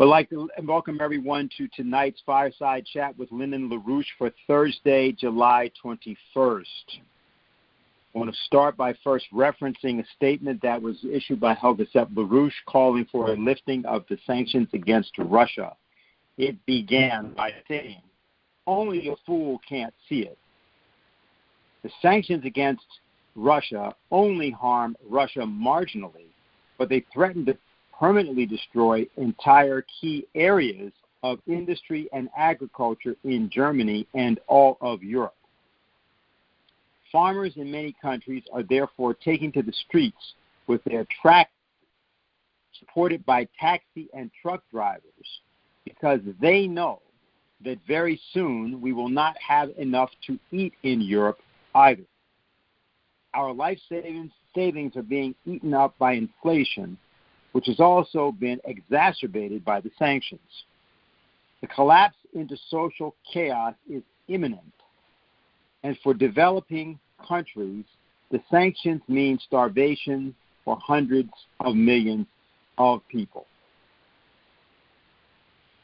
I'd like to welcome everyone to tonight's Fireside Chat with Lyndon LaRouche for Thursday, July 21st. I want to start by first referencing a statement that was issued by Helga Zepp-LaRouche calling for a lifting of the sanctions against Russia. It began by saying, "Only a fool can't see it. The sanctions against Russia only harm Russia marginally, but they threaten to permanently destroy entire key areas of industry and agriculture in Germany and all of Europe. Farmers in many countries are therefore taking to the streets with their tractors, supported by taxi and truck drivers, because they know that very soon we will not have enough to eat in Europe either. Our life savings are being eaten up by inflation, which has also been exacerbated by the sanctions. The collapse into social chaos is imminent, and for developing countries, the sanctions mean starvation for hundreds of millions of people."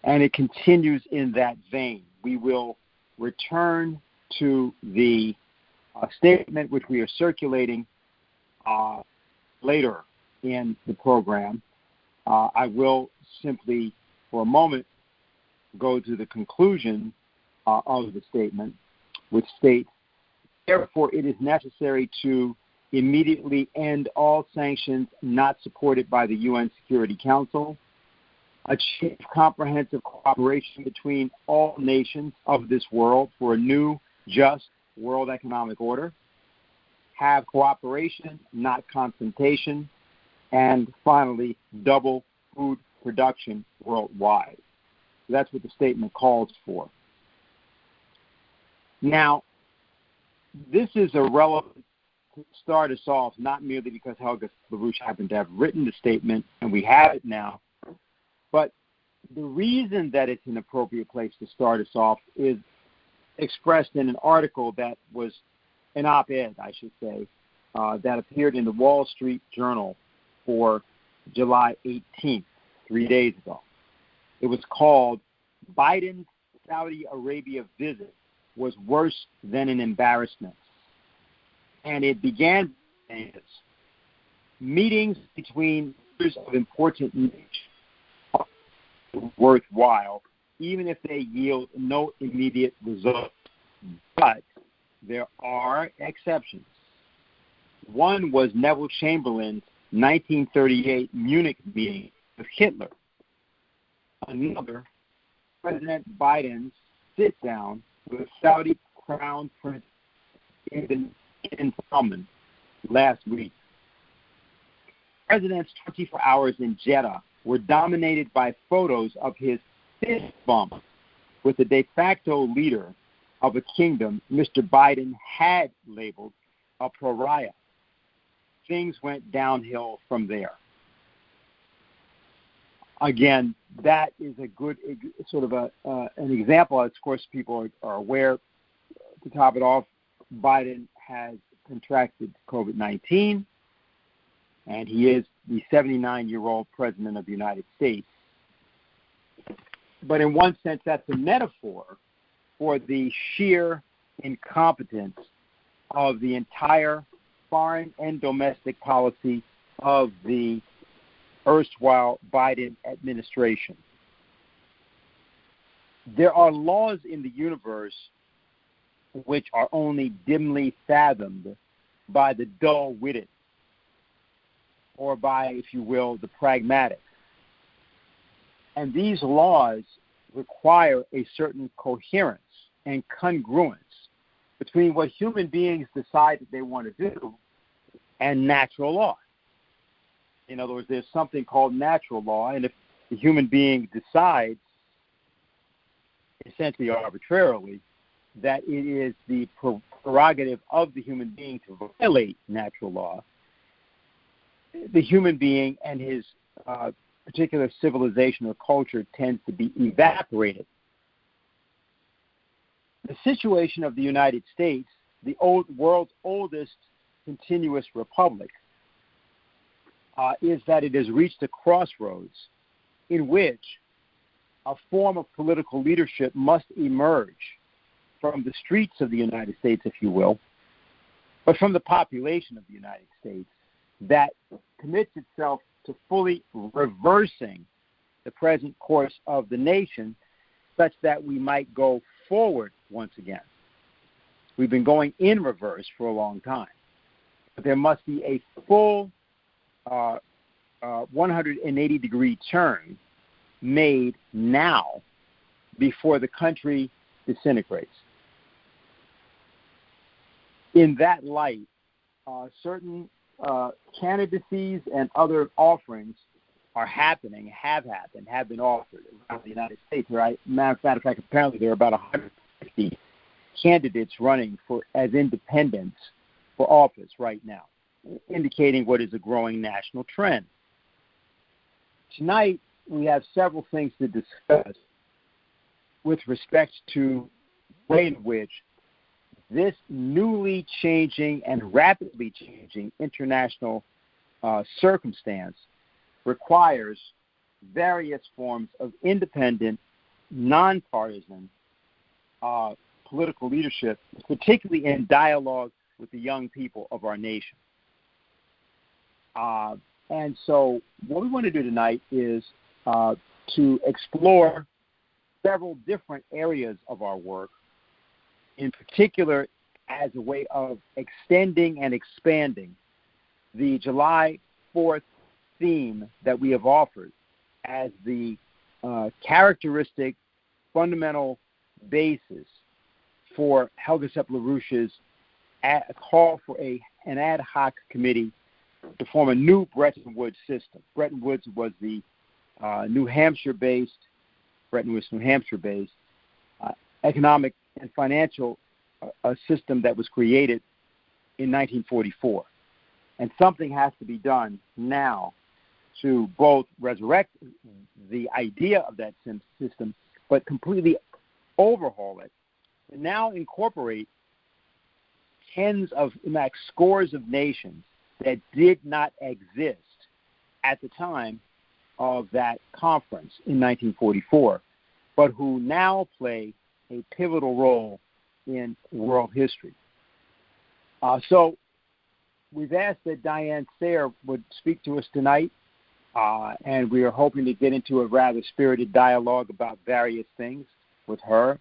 And it continues in that vein. We will return to the statement which we are circulating later in the program. I will simply, for a moment, go to the conclusion of the statement, which states, "Therefore, it is necessary to immediately end all sanctions not supported by the UN Security Council, achieve comprehensive cooperation between all nations of this world for a new, just world economic order, have cooperation, not confrontation, and finally, double food production worldwide." That's what the statement calls for. Now, this is a relevant to start us off, not merely because Helga LaRouche happened to have written the statement, and we have it now, but the reason that it's an appropriate place to start us off is expressed in an article that was an op-ed, I should say, that appeared in the Wall Street Journal for July 18th, 3 days ago. It was called "Biden's Saudi Arabia Visit Was Worse Than an Embarrassment." And it began saying this: "Meetings between leaders of important nations are worthwhile, even if they yield no immediate results. But there are exceptions. One was Neville Chamberlain's 1938 Munich meeting with Hitler. Another, President Biden's sit-down with Saudi Crown Prince Ibn Salman last week. The President's 24 hours in Jeddah were dominated by photos of his fist bump with the de facto leader of a kingdom Mr. Biden had labeled a pariah. Things went downhill from there." Again, that is a good sort of an example. Of course, people are aware, to top it off, Biden has contracted COVID-19, and he is the 79-year-old president of the United States. But in one sense, that's a metaphor for the sheer incompetence of the entire foreign and domestic policy of the erstwhile Biden administration. There are laws in the universe which are only dimly fathomed by the dull-witted, or by, if you will, the pragmatic. And these laws require a certain coherence and congruence between what human beings decide that they want to do and natural law. In other words, there's something called natural law, and if the human being decides, essentially arbitrarily, that it is the prerogative of the human being to violate natural law, the human being and his particular civilization or culture tends to be evaporated. The situation of the United States, the world's oldest continuous republic, is that it has reached a crossroads in which a form of political leadership must emerge from the streets of the United States, if you will, but from the population of the United States that commits itself to fully reversing the present course of the nation such that we might go forward once again. We've been going in reverse for a long time. But there must be a full 180-degree turn made now before the country disintegrates. In that light, certain candidacies and other offerings are happening, have happened, have been offered around the United States. Right? Matter of fact, apparently there are about 150 candidates running as independents for office right now, indicating what is a growing national trend. Tonight, we have several things to discuss with respect to the way in which this newly changing and rapidly changing international circumstance requires various forms of independent, nonpartisan political leadership, particularly in dialogue with the young people of our nation. And so what we want to do tonight is to explore several different areas of our work, in particular as a way of extending and expanding the July 4th theme that we have offered as the characteristic, fundamental basis for Helga Zepp-LaRouche's call for an ad hoc committee to form a new Bretton Woods system. Bretton Woods was the New Hampshire-based economic and financial system that was created in 1944. And something has to be done now to both resurrect the idea of that system, but completely overhaul it, and now incorporate scores of nations that did not exist at the time of that conference in 1944, but who now play a pivotal role in world history. So we've asked that Diane Sare would speak to us tonight, and we are hoping to get into a rather spirited dialogue about various things with her.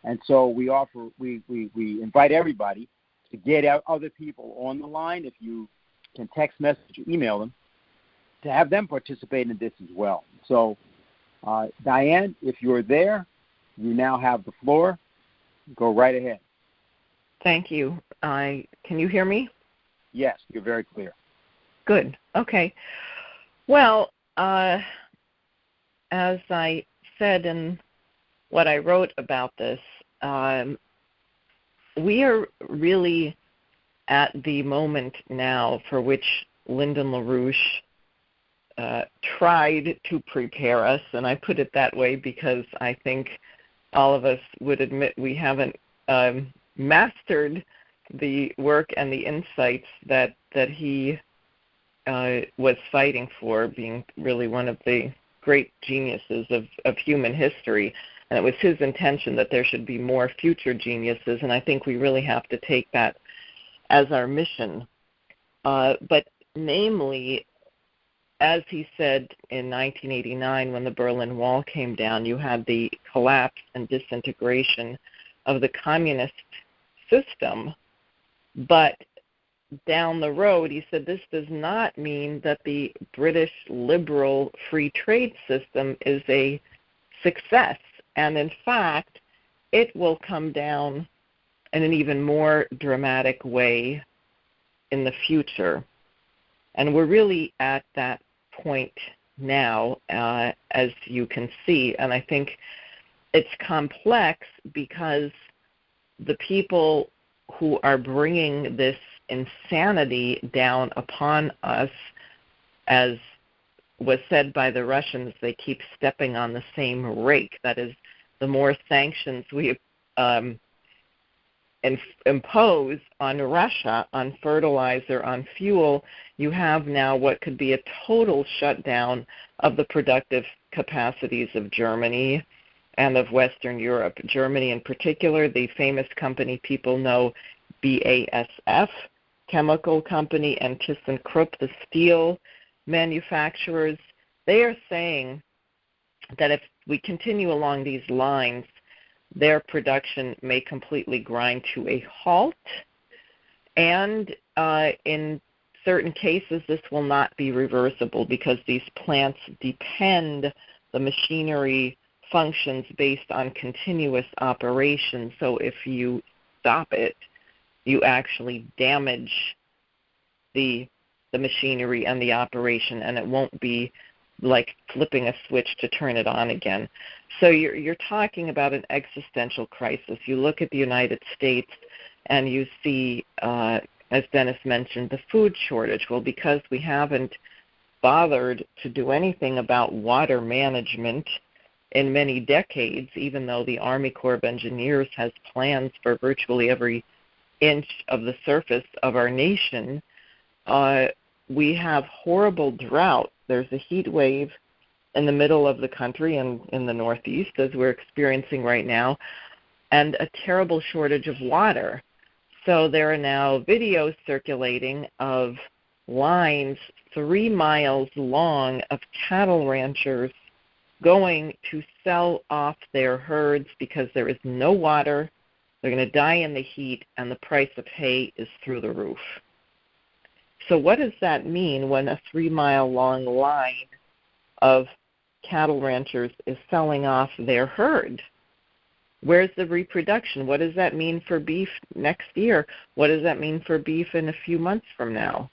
And so we invite everybody to get out other people on the line. If you can text message or email them, to have them participate in this as well. So, Diane, if you're there, you now have the floor. Go right ahead. Thank you. Can you hear me? Yes, you're very clear. Good. Okay. Well, as I said in what I wrote about this, we are really at the moment now for which Lyndon LaRouche tried to prepare us, and I put it that way because I think all of us would admit we haven't mastered the work and the insights that he was fighting for, being really one of the great geniuses of human history. And it was his intention that there should be more future geniuses, and I think we really have to take that as our mission. But namely, as he said in 1989 when the Berlin Wall came down, you had the collapse and disintegration of the communist system. But down the road, he said, this does not mean that the British liberal free trade system is a success. And in fact, it will come down in an even more dramatic way in the future. And we're really at that point now, as you can see. And I think it's complex because the people who are bringing this insanity down upon us, as was said by the Russians, they keep stepping on the same rake. That is, the more sanctions we impose on Russia, on fertilizer, on fuel, you have now what could be a total shutdown of the productive capacities of Germany and of Western Europe. Germany in particular, the famous company people know, BASF, chemical company, and ThyssenKrupp, the steel manufacturers, they are saying that if we continue along these lines, their production may completely grind to a halt, and in certain cases this will not be reversible because these plants depend, the machinery functions based on continuous operation. So if you stop it, you actually damage the machinery and the operation, and it won't be like flipping a switch to turn it on again. So you're talking about an existential crisis. You look at the United States and you see, as Dennis mentioned, the food shortage. Well, because we haven't bothered to do anything about water management in many decades, even though the Army Corps of Engineers has plans for virtually every inch of the surface of our nation, we have horrible drought. There's a heat wave in the middle of the country and in the Northeast, as we're experiencing right now, and a terrible shortage of water. So there are now videos circulating of lines 3 miles long of cattle ranchers going to sell off their herds because there is no water, they're going to die in the heat, and the price of hay is through the roof. So what does that mean when a 3-mile-long line of cattle ranchers is selling off their herd? Where's the reproduction? What does that mean for beef next year? What does that mean for beef in a few months from now?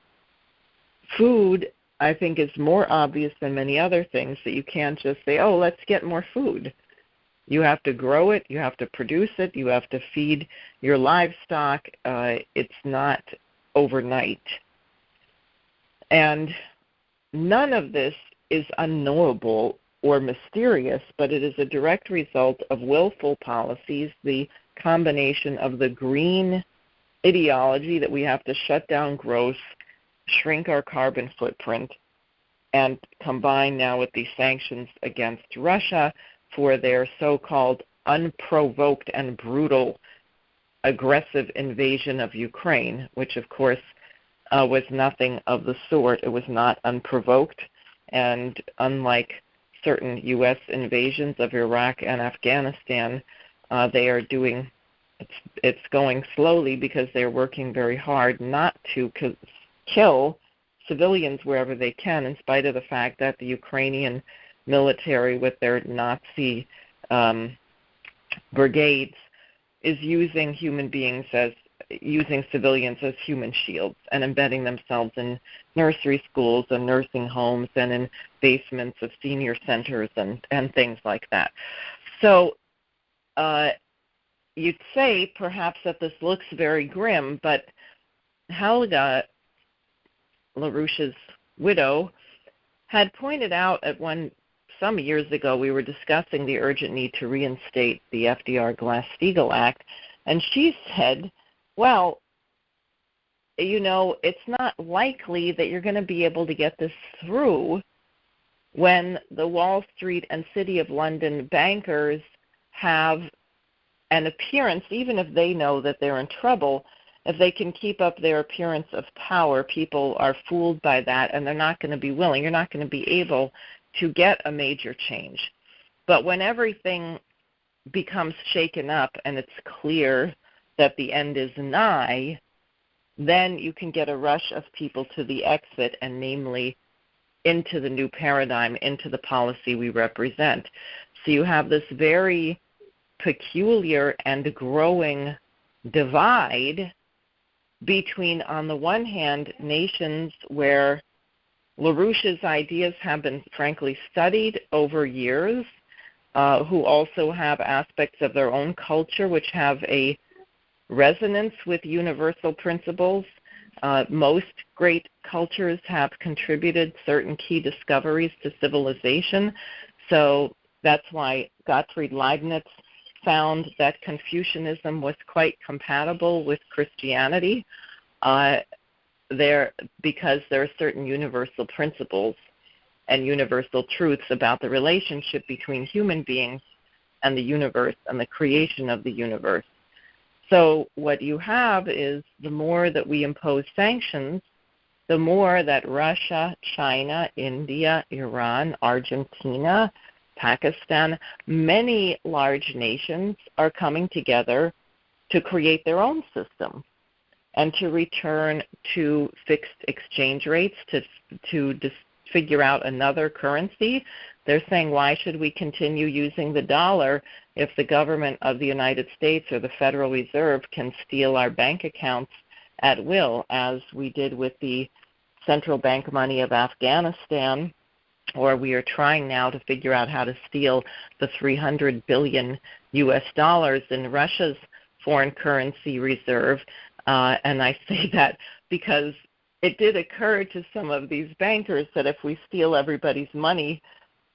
Food, I think, is more obvious than many other things, that you can't just say, oh, let's get more food. You have to grow it, you have to produce it, you have to feed your livestock. It's not overnight. And none of this is unknowable or mysterious, but it is a direct result of willful policies, the combination of the green ideology that we have to shut down growth, shrink our carbon footprint, and combine now with the sanctions against Russia for their so-called unprovoked and brutal aggressive invasion of Ukraine, which of course was nothing of the sort. It was not unprovoked, and unlike certain U.S. invasions of Iraq and Afghanistan, they are doing, it's going slowly because they're working very hard not to kill civilians wherever they can, in spite of the fact that the Ukrainian military with their Nazi brigades is using civilians as human shields and embedding themselves in nursery schools and nursing homes and in basements of senior centers and things like that. So you'd say perhaps that this looks very grim, but Helga LaRouche's widow had pointed out some years ago, we were discussing the urgent need to reinstate the FDR Glass-Steagall Act, and she said, well, it's not likely that you're going to be able to get this through when the Wall Street and City of London bankers have an appearance, even if they know that they're in trouble, if they can keep up their appearance of power, people are fooled by that, and they're not going to be willing. You're not going to be able to get a major change. But when everything becomes shaken up and it's clear that the end is nigh, then you can get a rush of people to the exit, and namely into the new paradigm, into the policy we represent. So you have this very peculiar and growing divide between, on the one hand, nations where LaRouche's ideas have been frankly studied over years, who also have aspects of their own culture which have a resonance with universal principles. Most great cultures have contributed certain key discoveries to civilization. So that's why Gottfried Leibniz found that Confucianism was quite compatible with Christianity because there are certain universal principles and universal truths about the relationship between human beings and the universe and the creation of the universe. So what you have is the more that we impose sanctions, the more that Russia, China, India, Iran, Argentina, Pakistan, many large nations are coming together to create their own system and to return to fixed exchange rates, to figure out another currency. They're saying, why should we continue using the dollar if the government of the United States or the Federal Reserve can steal our bank accounts at will, as we did with the central bank money of Afghanistan, or we are trying now to figure out how to steal the $300 billion in Russia's foreign currency reserve. And I say that because it did occur to some of these bankers that if we steal everybody's money,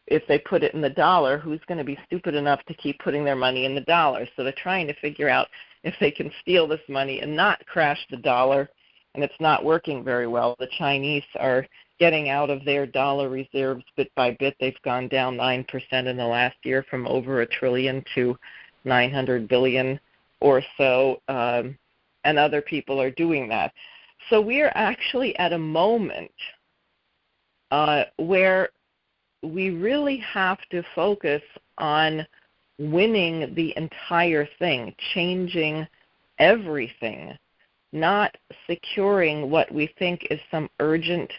if they put it in the dollar, who's going to be stupid enough to keep putting their money in the dollar? So they're trying to figure out if they can steal this money and not crash the dollar, and it's not working very well. The Chinese are getting out of their dollar reserves bit by bit. They've gone down 9% in the last year, from over $1 trillion to $900 billion or so, and other people are doing that. So we are actually at a moment where we really have to focus on winning the entire thing, changing everything, not securing what we think is some urgent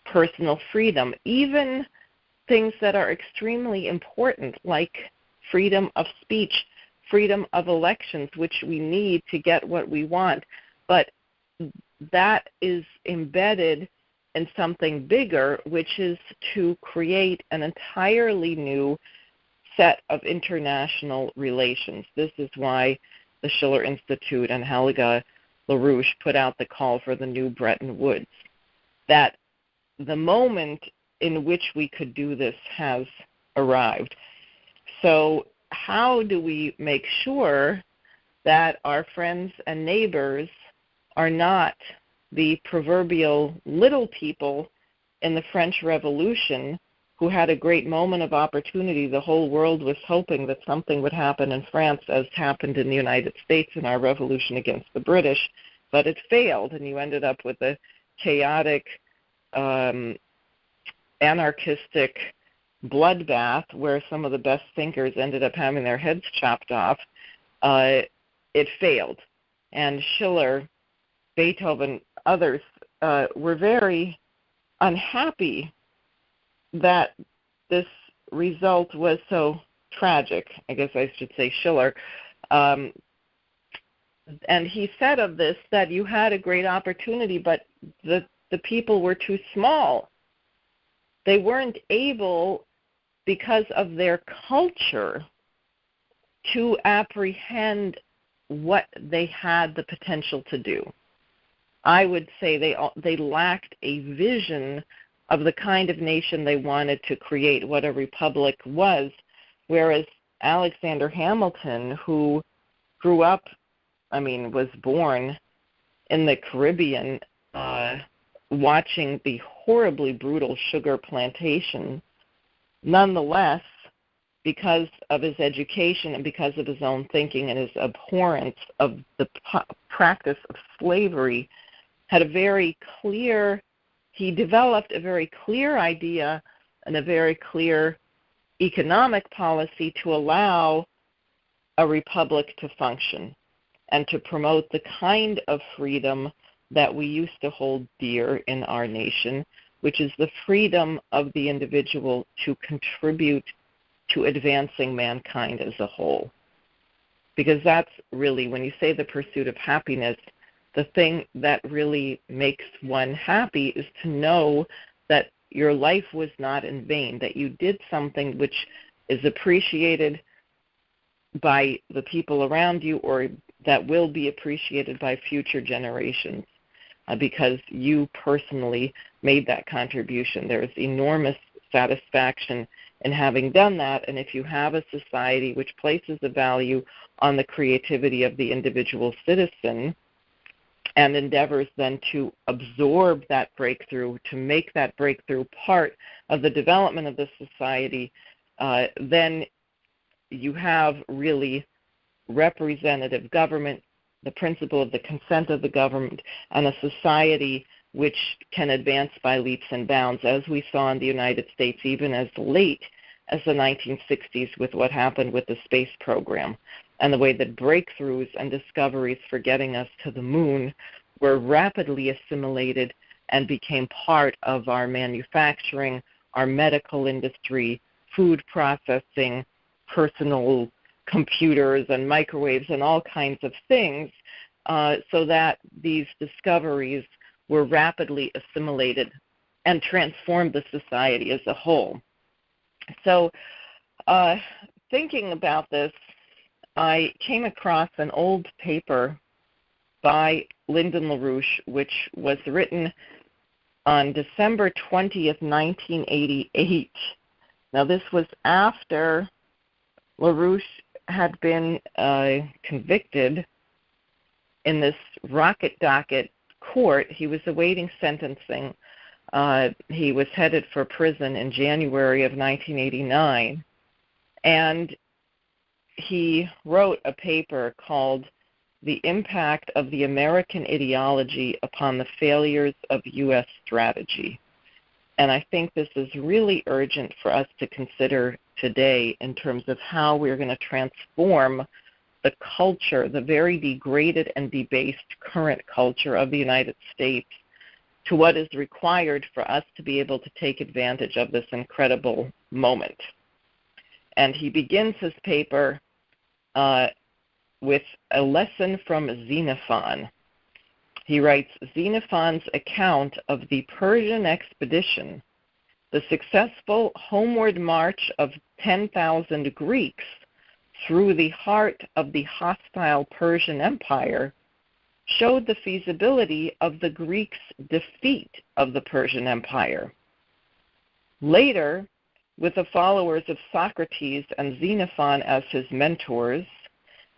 personal freedom, even things that are extremely important, like freedom of speech, freedom of elections, which we need to get what we want. But that is embedded in something bigger, which is to create an entirely new set of international relations. This is why the Schiller Institute and Helga LaRouche put out the call for the new Bretton Woods, that the moment in which we could do this has arrived. So how do we make sure that our friends and neighbors are not the proverbial little people in the French Revolution who had a great moment of opportunity? The whole world was hoping that something would happen in France as happened in the United States in our revolution against the British, but it failed, and you ended up with a chaotic, anarchistic bloodbath where some of the best thinkers ended up having their heads chopped off. It failed. And Schiller, Beethoven, others were very unhappy that this result was so tragic. I guess I should say Schiller. And he said of this that you had a great opportunity, but the people were too small. They weren't able, because of their culture, to apprehend what they had the potential to do. I would say they lacked a vision of the kind of nation they wanted to create, what a republic was, whereas Alexander Hamilton, who was born in the Caribbean, watching the horribly brutal sugar plantation, nonetheless, because of his education and because of his own thinking and his abhorrence of the practice of slavery, he developed a very clear idea and a very clear economic policy to allow a republic to function and to promote the kind of freedom that we used to hold dear in our nation, which is the freedom of the individual to contribute to advancing mankind as a whole. Because that's really, when you say the pursuit of happiness, the thing that really makes one happy is to know that your life was not in vain, that you did something which is appreciated by the people around you, or that will be appreciated by future generations, because you personally made that contribution. There is enormous satisfaction in having done that. And if you have a society which places a value on the creativity of the individual citizen and endeavors then to absorb that breakthrough, to make that breakthrough part of the development of the society, then you have really representative government, the principle of the consent of the government, and a society which can advance by leaps and bounds, as we saw in the United States even as late as the 1960s with what happened with the space program, and the way that breakthroughs and discoveries for getting us to the moon were rapidly assimilated and became part of our manufacturing, our medical industry, food processing, personal computers and microwaves and all kinds of things, so that these discoveries were rapidly assimilated and transformed the society as a whole. So thinking about this, I came across an old paper by Lyndon LaRouche, which was written on December 20th, 1988. Now, this was after LaRouche had been convicted in this rocket docket court. He was awaiting sentencing. He was headed for prison in January of 1989, and he wrote a paper called The Impact of the American Ideology Upon the Failures of U.S. Strategy. And I think this is really urgent for us to consider today in terms of how we're going to transform the culture, the very degraded and debased current culture of the United States, to what is required for us to be able to take advantage of this incredible moment. And he begins his paper with a lesson from Xenophon. He writes, Xenophon's account of the Persian expedition, the successful homeward march of 10,000 Greeks through the heart of the hostile Persian Empire, showed the feasibility of the Greeks' defeat of the Persian Empire. Later, with the followers of Socrates and Xenophon as his mentors,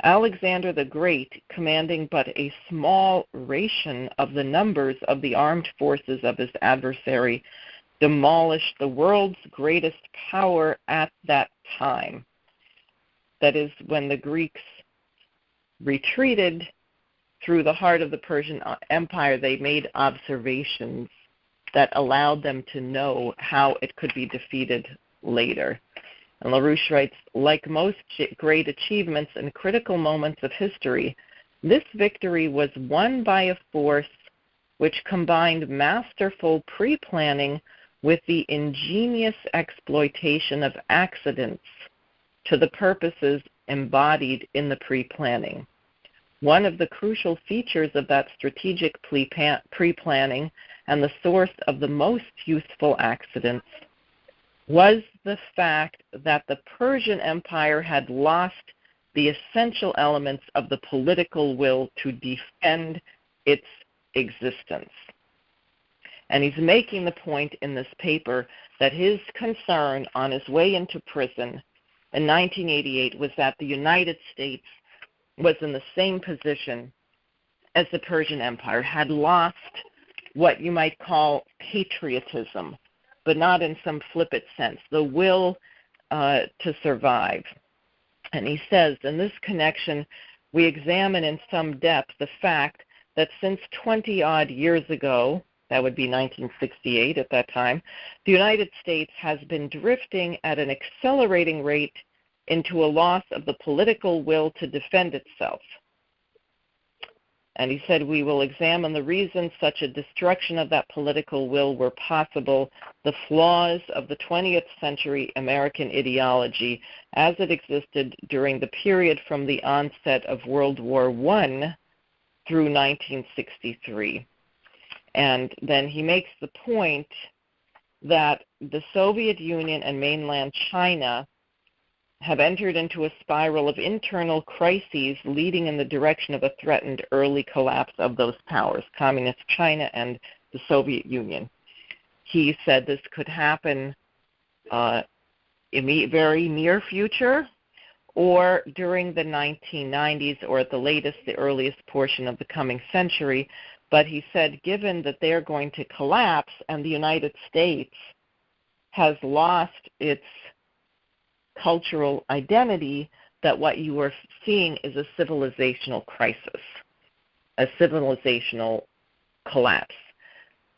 Alexander the Great, commanding but a small ration of the numbers of the armed forces of his adversary, demolished the world's greatest power at that time. That is, when the Greeks retreated through the heart of the Persian Empire, they made observations that allowed them to know how it could be defeated later. And LaRouche writes, like most great achievements and critical moments of history, this victory was won by a force which combined masterful pre-planning with the ingenious exploitation of accidents to the purposes embodied in the pre-planning. One of the crucial features of that strategic pre-planning and the source of the most useful accidents was the fact that the Persian Empire had lost the essential elements of the political will to defend its existence. And he's making the point in this paper that his concern on his way into prison in 1988 was that the United States was in the same position as the Persian Empire, had lost what you might call patriotism, but not in some flippant sense, the will to survive. And he says, in this connection, we examine in some depth the fact that since 20-odd years ago, that would be 1968 at that time, the United States has been drifting at an accelerating rate into a loss of the political will to defend itself. And he said, we will examine the reasons such a destruction of that political will were possible, the flaws of the 20th century American ideology as it existed during the period from the onset of World War I through 1963. And then he makes the point that the Soviet Union and mainland China have entered into a spiral of internal crises leading in the direction of a threatened early collapse of those powers, Communist China and the Soviet Union. He said this could happen very near future, or during the 1990s, or at the latest, the earliest portion of the coming century. But he said, given that they're going to collapse and the United States has lost its cultural identity, that what you are seeing is a civilizational crisis, a civilizational collapse.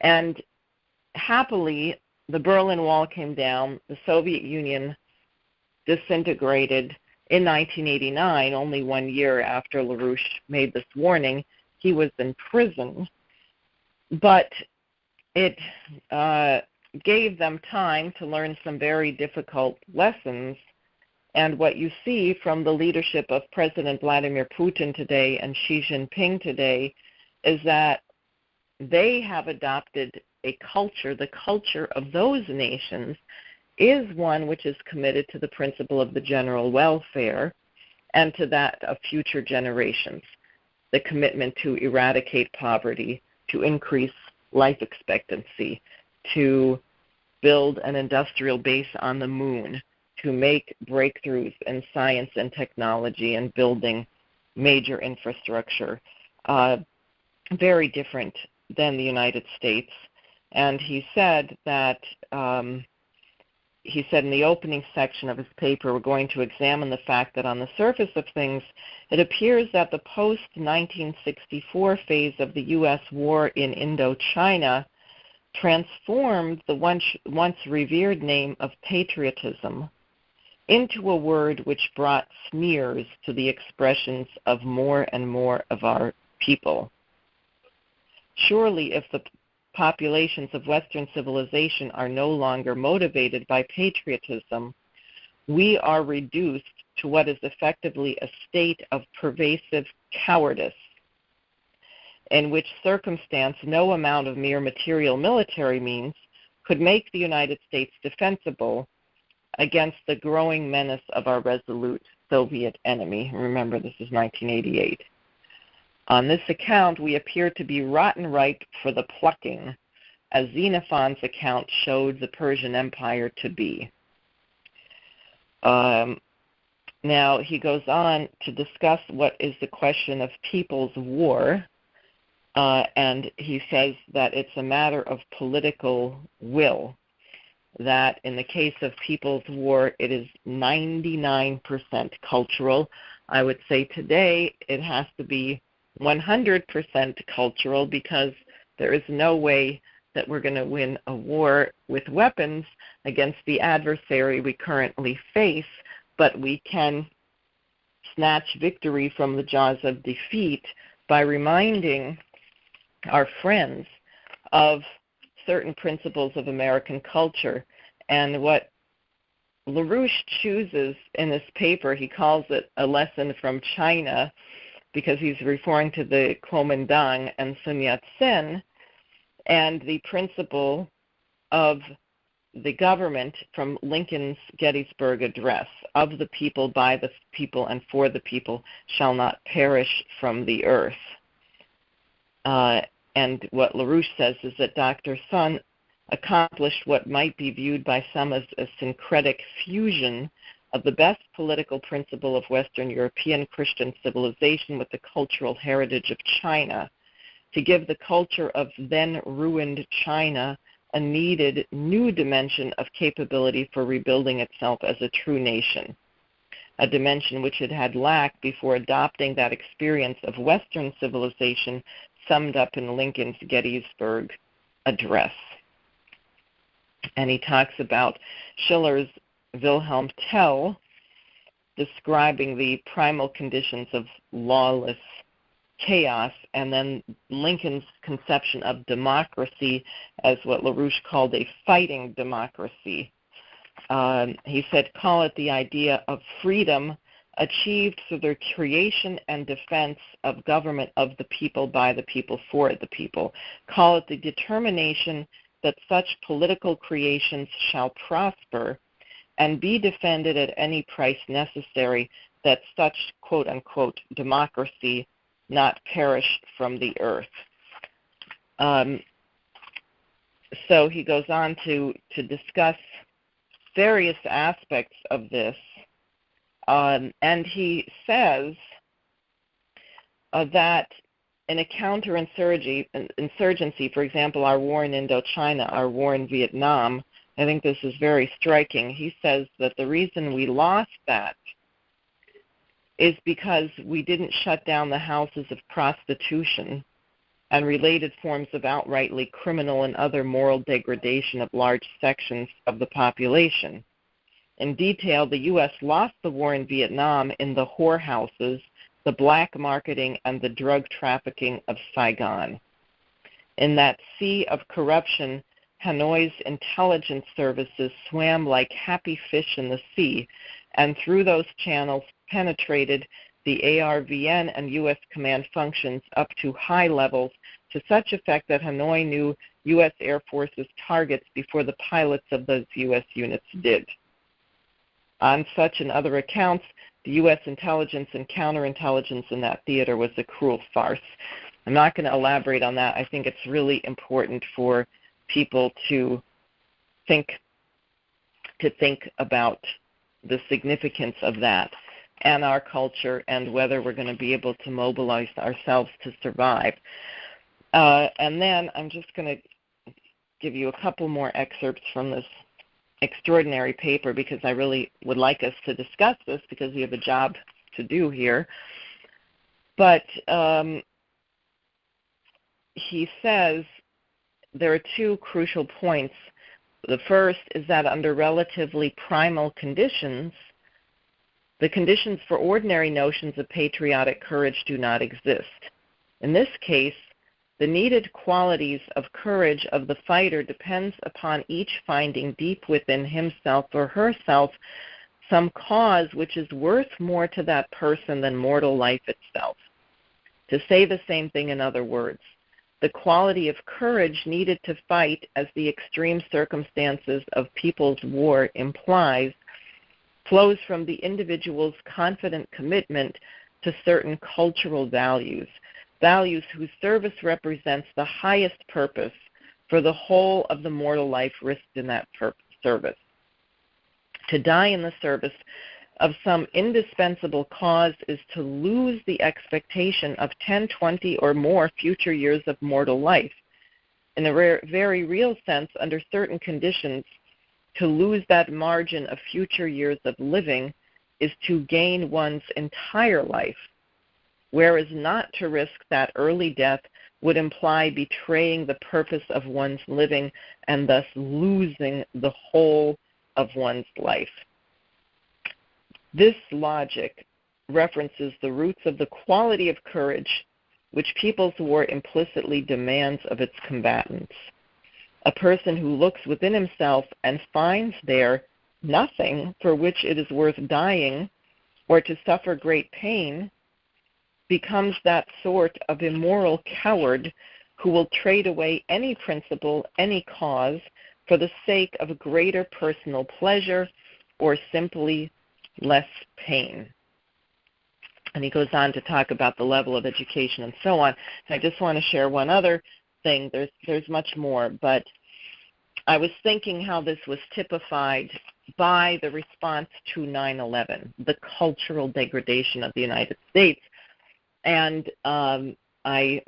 And happily, the Berlin Wall came down, the Soviet Union disintegrated in 1989, only 1 year after LaRouche made this warning. He was in prison, but it gave them time to learn some very difficult lessons. And what you see from the leadership of President Vladimir Putin today and Xi Jinping today is that they have adopted a culture. The culture of those nations is one which is committed to the principle of the general welfare and to that of future generations, the commitment to eradicate poverty, to increase life expectancy, to build an industrial base on the moon, to make breakthroughs in science and technology and building major infrastructure, very different than the United States. And he said that, he said in the opening section of his paper, we're going to examine the fact that on the surface of things, it appears that the post-1964 phase of the U.S. war in Indochina transformed the once revered name of patriotism into a word which brought sneers to the expressions of more and more of our people. Surely, if the populations of Western civilization are no longer motivated by patriotism, we are reduced to what is effectively a state of pervasive cowardice, in which circumstance no amount of mere material military means could make the United States defensible against the growing menace of our resolute Soviet enemy. Remember, this is 1988. On this account, we appear to be rotten ripe for the plucking, as Xenophon's account showed the Persian Empire to be. Now, he goes on to discuss what is the question of people's war, and he says that it's a matter of political will, that in the case of people's war, it is 99% cultural. I would say today it has to be 100% cultural, because there is no way that we're going to win a war with weapons against the adversary we currently face, but we can snatch victory from the jaws of defeat by reminding our friends of certain principles of American culture. And what LaRouche chooses in this paper, he calls it a lesson from China, because he's referring to the Kuomintang and Sun Yat-sen, and the principle of the government from Lincoln's Gettysburg Address, of the people, by the people, and for the people, shall not perish from the earth. And what LaRouche says is that Dr. Sun accomplished what might be viewed by some as a syncretic fusion of the best political principle of Western European Christian civilization with the cultural heritage of China, to give the culture of then ruined China a needed new dimension of capability for rebuilding itself as a true nation, a dimension which it had lacked before adopting that experience of Western civilization summed up in Lincoln's Gettysburg Address. And he talks about Schiller's Wilhelm Tell, describing the primal conditions of lawless chaos, and then Lincoln's conception of democracy as what LaRouche called a fighting democracy. He said, call it the idea of freedom achieved through the creation and defense of government of the people, by the people, for the people. Call it the determination that such political creations shall prosper and be defended at any price necessary, that such, quote-unquote, democracy not perish from the earth. So he goes on to discuss various aspects of this. And he says that in a counterinsurgency, for example, our war in Indochina, our war in Vietnam, I think this is very striking. He says that the reason we lost that is because we didn't shut down the houses of prostitution and related forms of outrightly criminal and other moral degradation of large sections of the population. In detail, the U.S. lost the war in Vietnam in the whorehouses, the black marketing, and the drug trafficking of Saigon. In that sea of corruption, Hanoi's intelligence services swam like happy fish in the sea, and through those channels penetrated the ARVN and U.S. command functions up to high levels, to such effect that Hanoi knew U.S. Air Force's targets before the pilots of those U.S. units did. On such and other accounts, the U.S. intelligence and counterintelligence in that theater was a cruel farce. I'm not going to elaborate on that. I think it's really important for people to think about the significance of that and our culture and whether we're going to be able to mobilize ourselves to survive. And then I'm just going to give you a couple more excerpts from this extraordinary paper because I really would like us to discuss this because we have a job to do here. But he says there are two crucial points. The first is that under relatively primal conditions, the conditions for ordinary notions of patriotic courage do not exist. In this case, the needed qualities of courage of the fighter depends upon each finding deep within himself or herself some cause which is worth more to that person than mortal life itself. To say the same thing in other words, the quality of courage needed to fight, as the extreme circumstances of people's war implies, flows from the individual's confident commitment to certain cultural values, values whose service represents the highest purpose for the whole of the mortal life risked in that service. To die in the service of some indispensable cause is to lose the expectation of 10, 20, or more future years of mortal life. In a very real sense, under certain conditions, to lose that margin of future years of living is to gain one's entire life, whereas not to risk that early death would imply betraying the purpose of one's living and thus losing the whole of one's life. This logic references the roots of the quality of courage which people's war implicitly demands of its combatants. A person who looks within himself and finds there nothing for which it is worth dying or to suffer great pain becomes that sort of immoral coward who will trade away any principle, any cause, for the sake of a greater personal pleasure or simply less pain. And he goes on to talk about the level of education and so on. And I just want to share one other thing. There's much more, but I was thinking how this was typified by the response to 9/11, the cultural degradation of the United States. And I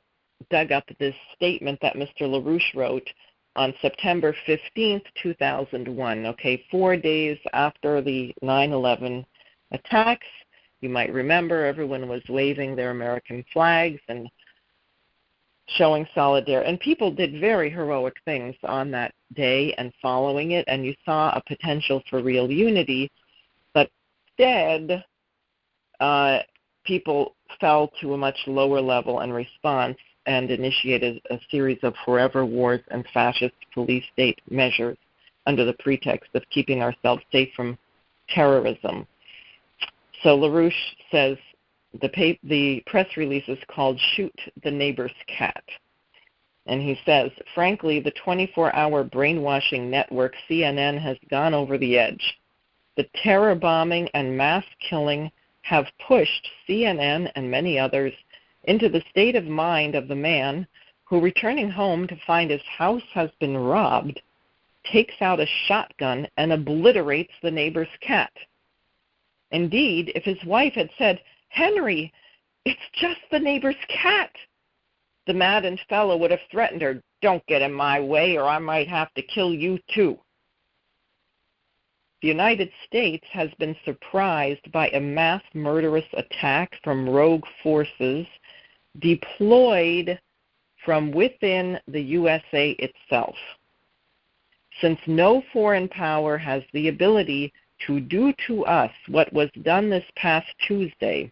dug up this statement that Mr. LaRouche wrote on September 15th, 2001, 4 days after the 9/11 attacks. You might remember everyone was waving their American flags and showing solidarity. And people did very heroic things on that day and following it, and you saw a potential for real unity. But instead, people fell to a much lower level in response and initiated a series of forever wars and fascist police state measures under the pretext of keeping ourselves safe from terrorism. So LaRouche says the press release is called Shoot the Neighbor's Cat. And he says, frankly, the 24-hour brainwashing network CNN has gone over the edge. The terror bombing and mass killing have pushed CNN and many others into the state of mind of the man who, returning home to find his house has been robbed, takes out a shotgun and obliterates the neighbor's cat. Indeed, if his wife had said, "Henry, it's just the neighbor's cat," the maddened fellow would have threatened her, "Don't get in my way or I might have to kill you too." The United States has been surprised by a mass murderous attack from rogue forces deployed from within the USA itself. Since no foreign power has the ability to do to us what was done this past Tuesday,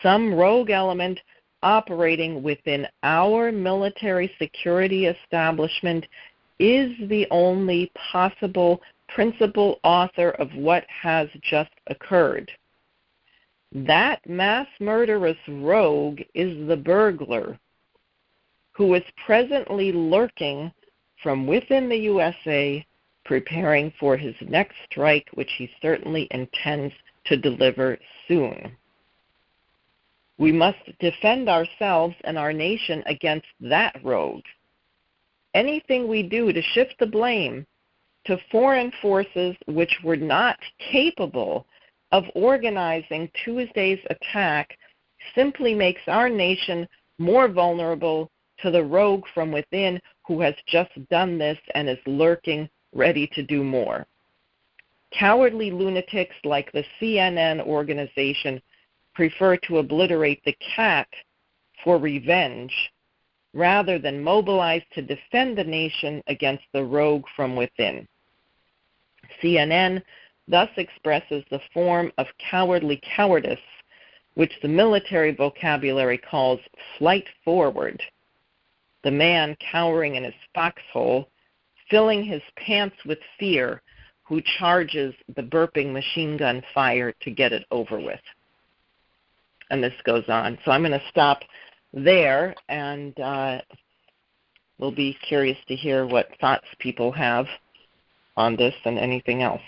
some rogue element operating within our military security establishment is the only possible principal author of what has just occurred. That mass murderous rogue is the burglar, who is presently lurking from within the USA, preparing for his next strike, which he certainly intends to deliver soon. We must defend ourselves and our nation against that rogue. Anything we do to shift the blame to foreign forces which were not capable of organizing Tuesday's attack simply makes our nation more vulnerable to the rogue from within who has just done this and is lurking, ready to do more. Cowardly lunatics like the CNN organization prefer to obliterate the cat for revenge rather than mobilize to defend the nation against the rogue from within. CNN thus expresses the form of cowardly cowardice, which the military vocabulary calls flight forward. The man cowering in his foxhole, filling his pants with fear, who charges the burping machine gun fire to get it over with. And this goes on. So I'm going to stop there, and we'll be curious to hear what thoughts people have on this and anything else.